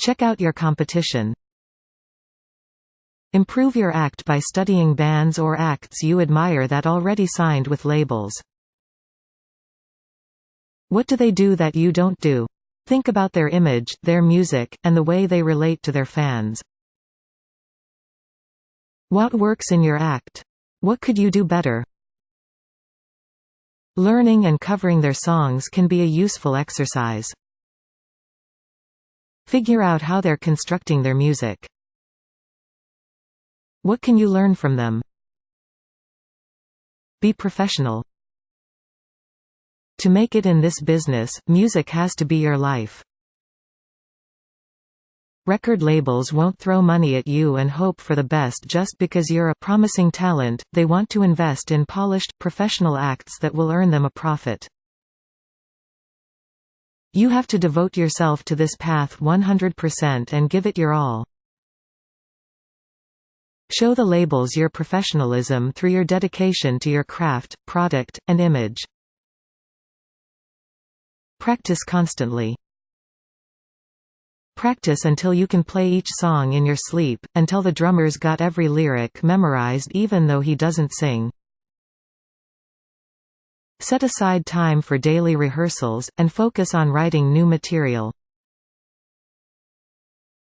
Check out your competition. Improve your act by studying bands or acts you admire that already signed with labels. What do they do that you don't do? Think about their image, their music, and the way they relate to their fans. What works in your act? What could you do better? Learning and covering their songs can be a useful exercise. Figure out how they're constructing their music. What can you learn from them? Be professional. To make it in this business, music has to be your life. Record labels won't throw money at you and hope for the best just because you're a promising talent. They want to invest in polished, professional acts that will earn them a profit. You have to devote yourself to this path 100% and give it your all. Show the labels your professionalism through your dedication to your craft, product, and image. Practice constantly. Practice until you can play each song in your sleep, until the drummer's got every lyric memorized even though he doesn't sing. Set aside time for daily rehearsals, and focus on writing new material.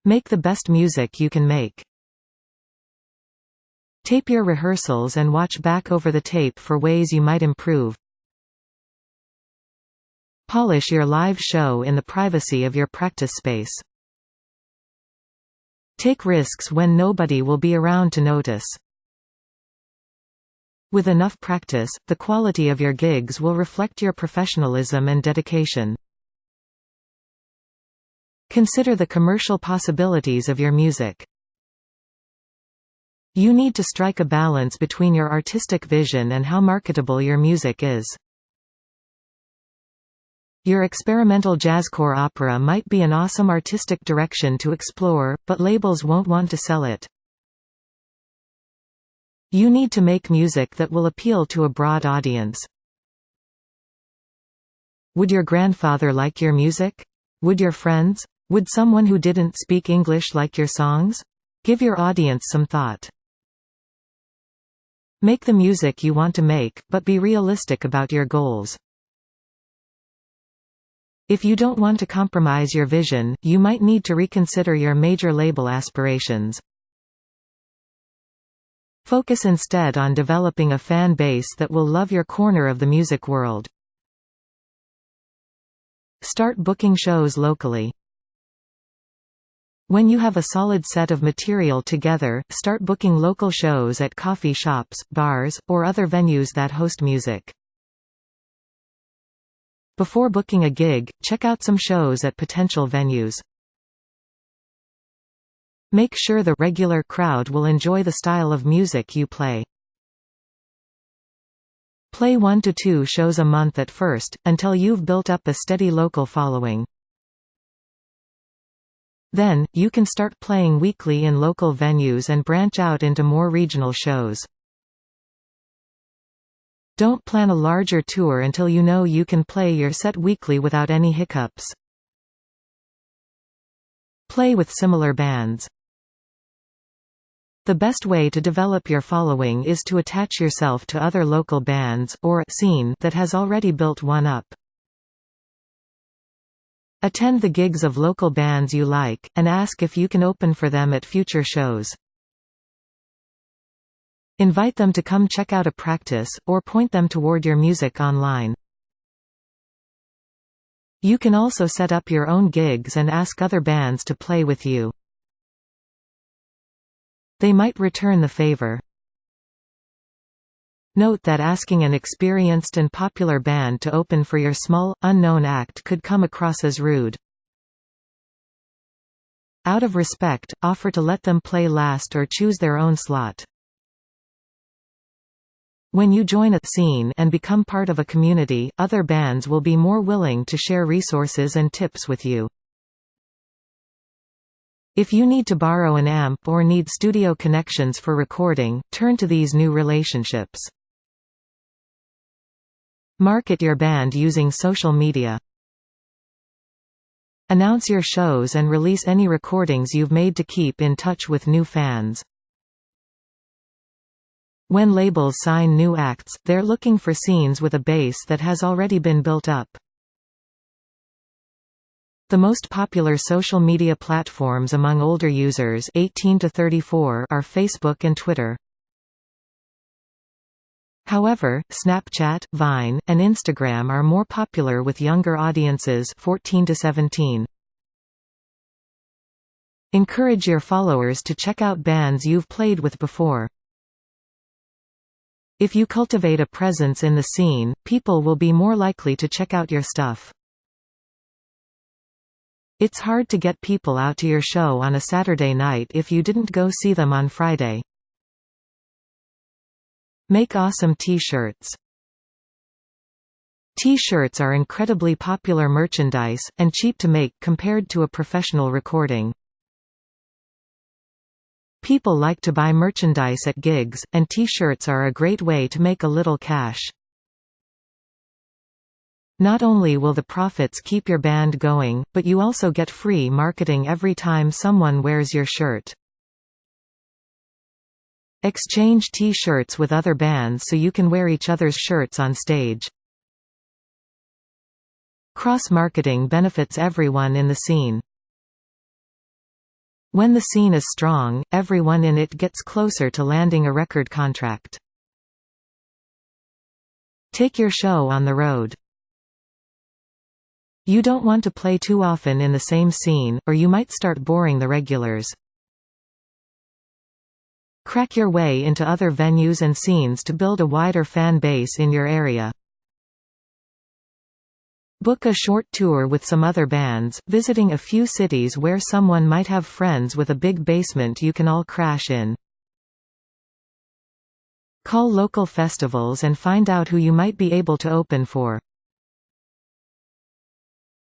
Make the best music you can make. Tape your rehearsals and watch back over the tape for ways you might improve. Polish your live show in the privacy of your practice space. Take risks when nobody will be around to notice. With enough practice, the quality of your gigs will reflect your professionalism and dedication. Consider the commercial possibilities of your music. You need to strike a balance between your artistic vision and how marketable your music is. Your experimental jazzcore opera might be an awesome artistic direction to explore, but labels won't want to sell it. You need to make music that will appeal to a broad audience. Would your grandfather like your music? Would your friends? Would someone who didn't speak English like your songs? Give your audience some thought. Make the music you want to make, but be realistic about your goals. If you don't want to compromise your vision, you might need to reconsider your major label aspirations. Focus instead on developing a fan base that will love your corner of the music world. Start booking shows locally. When you have a solid set of material together, start booking local shows at coffee shops, bars, or other venues that host music. Before booking a gig, check out some shows at potential venues. Make sure the regular crowd will enjoy the style of music you play. Play 1 to 2 shows a month at first, until you've built up a steady local following. Then, you can start playing weekly in local venues and branch out into more regional shows. Don't plan a larger tour until you know you can play your set weekly without any hiccups. Play with similar bands. The best way to develop your following is to attach yourself to other local bands, or a scene that has already built one up. Attend the gigs of local bands you like, and ask if you can open for them at future shows. Invite them to come check out a practice, or point them toward your music online. You can also set up your own gigs and ask other bands to play with you. They might return the favor. Note that asking an experienced and popular band to open for your small, unknown act could come across as rude. Out of respect, offer to let them play last or choose their own slot. When you join a scene and become part of a community, other bands will be more willing to share resources and tips with you. If you need to borrow an amp or need studio connections for recording, turn to these new relationships. Market your band using social media. Announce your shows and release any recordings you've made to keep in touch with new fans. When labels sign new acts, they're looking for scenes with a base that has already been built up. The most popular social media platforms among older users 18 to 34 are Facebook and Twitter. However, Snapchat, Vine, and Instagram are more popular with younger audiences 14 to 17. Encourage your followers to check out bands you've played with before. If you cultivate a presence in the scene, people will be more likely to check out your stuff. It's hard to get people out to your show on a Saturday night if you didn't go see them on Friday. Make awesome T-shirts. T-shirts are incredibly popular merchandise, and cheap to make compared to a professional recording. People like to buy merchandise at gigs, and T-shirts are a great way to make a little cash. Not only will the profits keep your band going, but you also get free marketing every time someone wears your shirt. Exchange T-shirts with other bands so you can wear each other's shirts on stage. Cross-marketing benefits everyone in the scene. When the scene is strong, everyone in it gets closer to landing a record contract. Take your show on the road. You don't want to play too often in the same scene, or you might start boring the regulars. Crack your way into other venues and scenes to build a wider fan base in your area. Book a short tour with some other bands, visiting a few cities where someone might have friends with a big basement you can all crash in. Call local festivals and find out who you might be able to open for.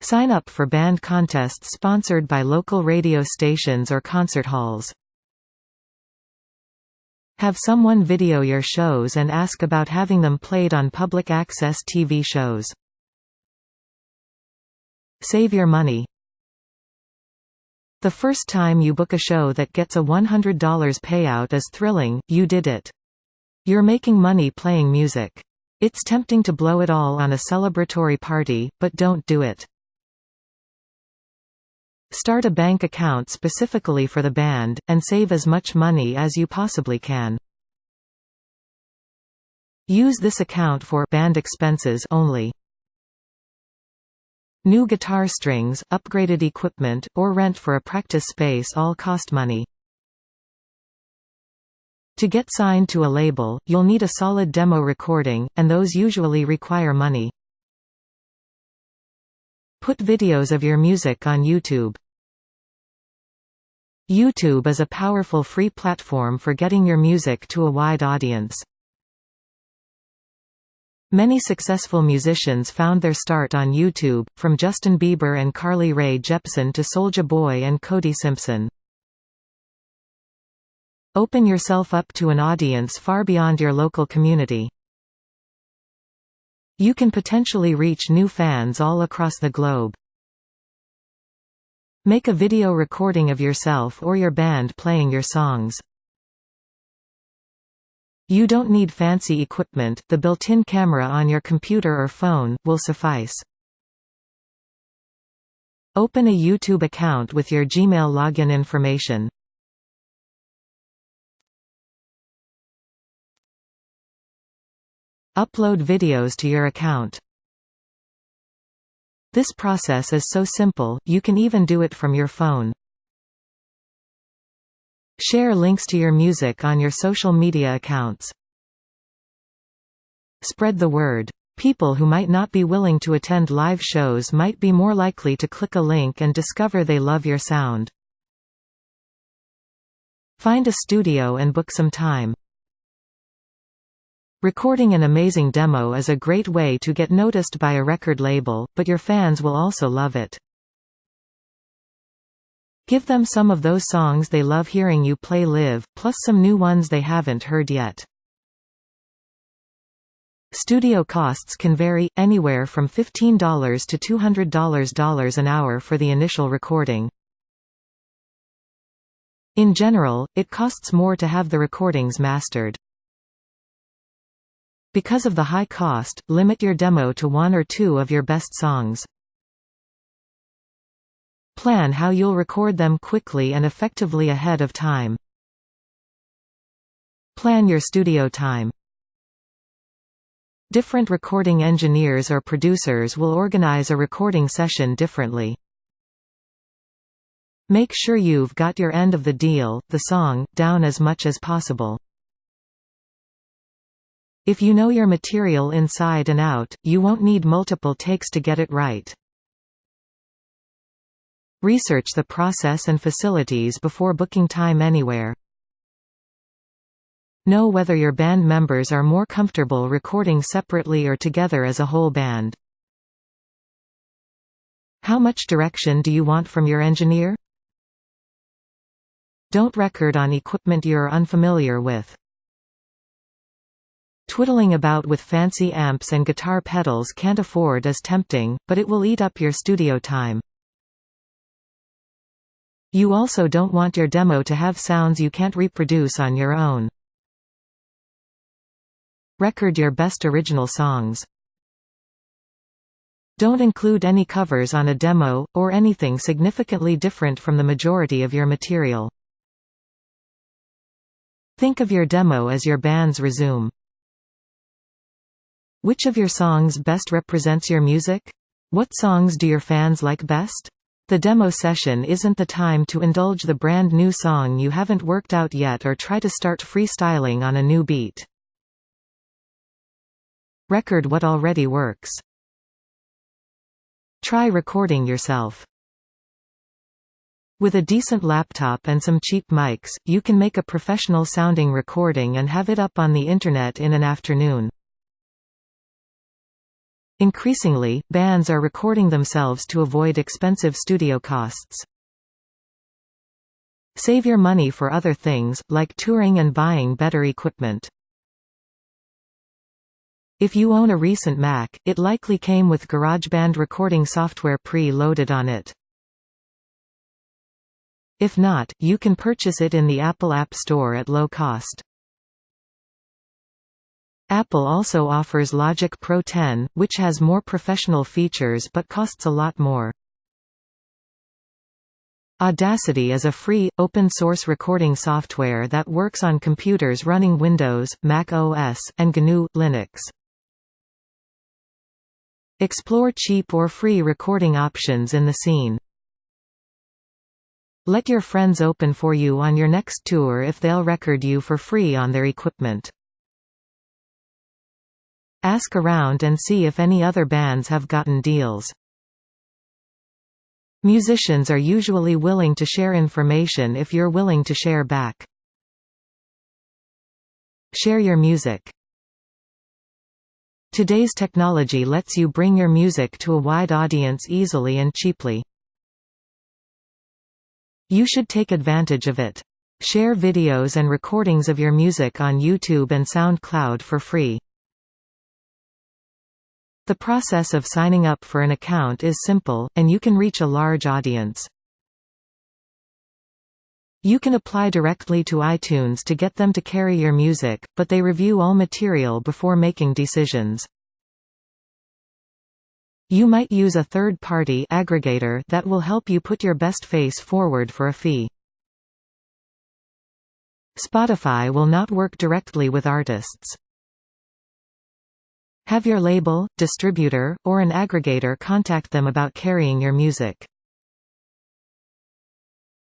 Sign up for band contests sponsored by local radio stations or concert halls. Have someone video your shows and ask about having them played on public access TV shows. Save your money. The first time you book a show that gets a $100 payout is thrilling, you did it. You're making money playing music. It's tempting to blow it all on a celebratory party, but don't do it. Start a bank account specifically for the band, and save as much money as you possibly can. Use this account for band expenses only. New guitar strings, upgraded equipment, or rent for a practice space all cost money. To get signed to a label, you'll need a solid demo recording, and those usually require money. Put videos of your music on YouTube. YouTube is a powerful free platform for getting your music to a wide audience. Many successful musicians found their start on YouTube, from Justin Bieber and Carly Rae Jepsen to Soulja Boy and Cody Simpson. Open yourself up to an audience far beyond your local community. You can potentially reach new fans all across the globe. Make a video recording of yourself or your band playing your songs. You don't need fancy equipment, the built-in camera on your computer or phone will suffice. Open a YouTube account with your Gmail login information. Upload videos to your account. This process is so simple, you can even do it from your phone. Share links to your music on your social media accounts. Spread the word. People who might not be willing to attend live shows might be more likely to click a link and discover they love your sound. Find a studio and book some time. Recording an amazing demo is a great way to get noticed by a record label, but your fans will also love it. Give them some of those songs they love hearing you play live, plus some new ones they haven't heard yet. Studio costs can vary, anywhere from $15 to $200 an hour for the initial recording. In general, it costs more to have the recordings mastered. Because of the high cost, limit your demo to 1 or 2 of your best songs. Plan how you'll record them quickly and effectively ahead of time. Plan your studio time. Different recording engineers or producers will organize a recording session differently. Make sure you've got your end of the deal, the song, down as much as possible. If you know your material inside and out, you won't need multiple takes to get it right. Research the process and facilities before booking time anywhere. Know whether your band members are more comfortable recording separately or together as a whole band. How much direction do you want from your engineer? Don't record on equipment you're unfamiliar with. Twiddling about with fancy amps and guitar pedals can't afford is tempting, but it will eat up your studio time. You also don't want your demo to have sounds you can't reproduce on your own. Record your best original songs. Don't include any covers on a demo, or anything significantly different from the majority of your material. Think of your demo as your band's resume. Which of your songs best represents your music? What songs do your fans like best? The demo session isn't the time to indulge the brand new song you haven't worked out yet or try to start freestyling on a new beat. Record what already works. Try recording yourself. With a decent laptop and some cheap mics, you can make a professional-sounding recording and have it up on the internet in an afternoon. Increasingly, bands are recording themselves to avoid expensive studio costs. Save your money for other things, like touring and buying better equipment. If you own a recent Mac, it likely came with GarageBand recording software pre-loaded on it. If not, you can purchase it in the Apple App Store at low cost. Apple also offers Logic Pro 10, which has more professional features but costs a lot more. Audacity is a free, open-source recording software that works on computers running Windows, Mac OS, and GNU Linux. Explore cheap or free recording options in the scene. Let your friends open for you on your next tour if they'll record you for free on their equipment. Ask around and see if any other bands have gotten deals. Musicians are usually willing to share information if you're willing to share back. Share your music. Today's technology lets you bring your music to a wide audience easily and cheaply. You should take advantage of it. Share videos and recordings of your music on YouTube and SoundCloud for free. The process of signing up for an account is simple, and you can reach a large audience. You can apply directly to iTunes to get them to carry your music, but they review all material before making decisions. You might use a third-party aggregator that will help you put your best face forward for a fee. Spotify will not work directly with artists. Have your label, distributor, or an aggregator contact them about carrying your music.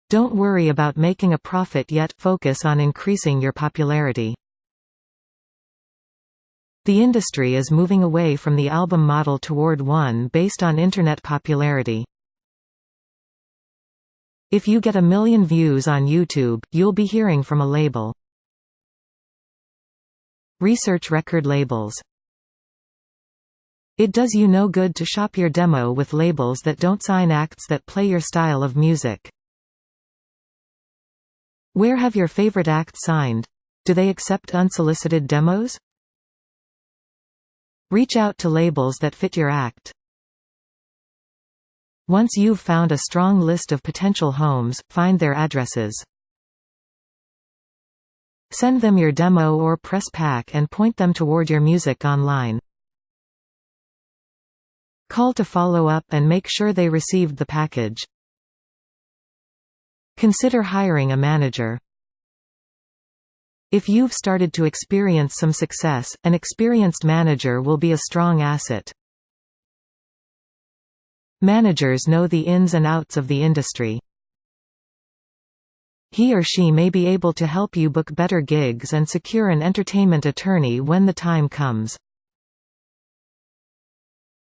Don't worry about making a profit yet, focus on increasing your popularity. The industry is moving away from the album model toward one based on internet popularity. If you get 1 million views on YouTube, you'll be hearing from a label. Research record labels. It does you no good to shop your demo with labels that don't sign acts that play your style of music. Where have your favorite acts signed? Do they accept unsolicited demos? Reach out to labels that fit your act. Once you've found a strong list of potential homes, find their addresses. Send them your demo or press pack and point them toward your music online. Call to follow up and make sure they received the package. Consider hiring a manager. If you've started to experience some success, an experienced manager will be a strong asset. Managers know the ins and outs of the industry. He or she may be able to help you book better gigs and secure an entertainment attorney when the time comes.